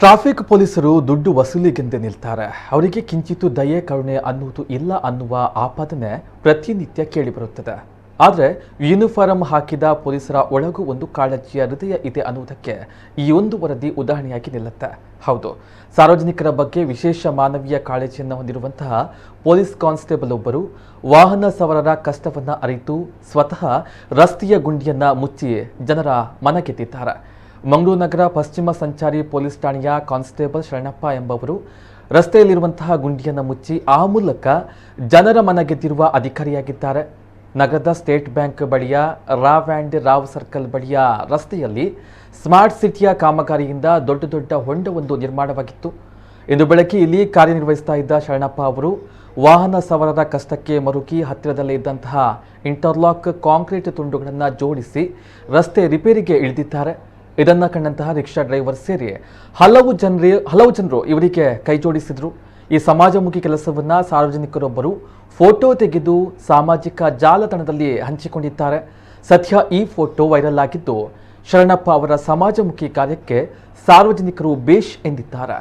Traffic ಪೊಲೀಸರು ದುಡ್ಡು ವಸೂಲಿಗೆಂದೇ ನಿಲ್ತಾರೆ. ಅವರಿಗೆ ಕಿಂಚಿತ್ತು ದಯೆ ಕರುಣೆ ಅನ್ನುವುದು ಇಲ್ಲ ಅನ್ನುವ ಆಪಾದನೆ ಪ್ರತಿನಿತ್ಯ ಕೇಳಿಬರುತ್ತದೆ. ಆದರೆ ಯೂನಿಫಾರ್ಮ್ ಹಾಕಿದ ಪೊಲೀಸರ ಒಳಗೂ ಒಂದು ಕಾಳಜಿಯ ಹೃದಯ ಇದೆ ಅನ್ನುವುದಕ್ಕೆ ಈ ಒಂದು ವರದಿ ಉದಾಹರಣೆಯಾಗಿ ನಿಲ್ಲುತ್ತೆ. ಹೌದು, ಸಾರ್ವಜನಿಕರ ಬಗ್ಗೆ ವಿಶೇಷ ಮಾನವೀಯ ಕಾಳಜಿಯನ್ನು ಹೊಂದಿರುವಂತಹ ಪೊಲೀಸ್ ಕಾನ್ಸ್ಟೇಬಲ್ ಒಬ್ಬರು ವಾಹನ ಸವಾರರ ಕಷ್ಟವನ್ನು ಅರಿತು ಸ್ವತಃ ರಸ್ತೆಯ ಗುಂಡಿಯನ್ನ ಮುಚ್ಚಿ ಜನರ ಮನಗೆದ್ದಿದ್ದಾರೆ. ಮಂಗಳೂರು ನಗರ ಪಶ್ಚಿಮ ಸಂಚಾರಿ ಪೊಲೀಸ್ ಠಾಣೆಯ ಕಾನ್ಸ್ಟೇಬಲ್ ಶರಣಪ್ಪ ಎಂಬವರು ರಸ್ತೆಯಲ್ಲಿರುವಂತಹ ಗುಂಡಿಯನ್ನು ಮುಚ್ಚಿ ಆ ಮೂಲಕ ಜನರ ಮನಗೆದ್ದಿರುವ ಅಧಿಕಾರಿಯಾಗಿದ್ದಾರೆ. ನಗರದ ಸ್ಟೇಟ್ ಬ್ಯಾಂಕ್ ಬಳಿಯ ರಾವ್ ಆ್ಯಂಡ್ ರಾವ್ ಸರ್ಕಲ್ ಬಳಿಯ ರಸ್ತೆಯಲ್ಲಿ ಸ್ಮಾರ್ಟ್ ಸಿಟಿಯ ಕಾಮಗಾರಿಯಿಂದ ದೊಡ್ಡ ಹೊಂಡವೊಂದು ನಿರ್ಮಾಣವಾಗಿತ್ತು. ಇಂದು ಬೆಳಗ್ಗೆ ಇಲ್ಲಿ ಕಾರ್ಯನಿರ್ವಹಿಸ್ತಾ ಇದ್ದ ಶರಣಪ್ಪ ಅವರು ವಾಹನ ಸವಾರರ ಕಷ್ಟಕ್ಕೆ ಮರುಗಿ ಹತ್ತಿರದಲ್ಲೇ ಇದ್ದಂತಹ ಇಂಟರ್ಲಾಕ್ ಕಾಂಕ್ರೀಟ್ ತುಂಡುಗಳನ್ನು ಜೋಡಿಸಿ ರಸ್ತೆ ರಿಪೇರಿಗೆ ಇಳಿದಿದ್ದಾರೆ. ಇದನ್ನ ಕಂಡಂತಹ ರಿಕ್ಷಾ ಡ್ರೈವರ್ ಸೇರಿ ಹಲವು ಜನರು ಇವರಿಗೆ ಕೈ ಜೋಡಿಸಿದ್ರು. ಈ ಸಮಾಜಮುಖಿ ಕೆಲಸವನ್ನ ಸಾರ್ವಜನಿಕರೊಬ್ಬರು ಫೋಟೋ ತೆಗೆದು ಸಾಮಾಜಿಕ ಜಾಲತಾಣದಲ್ಲಿ ಹಂಚಿಕೊಂಡಿದ್ದಾರೆ. ಸದ್ಯ ಈ ಫೋಟೋ ವೈರಲ್ ಆಗಿದ್ದು ಶರಣಪ್ಪ ಅವರ ಸಮಾಜಮುಖಿ ಕಾರ್ಯಕ್ಕೆ ಸಾರ್ವಜನಿಕರು ಬೇಷ್ ಎಂದಿದ್ದಾರೆ.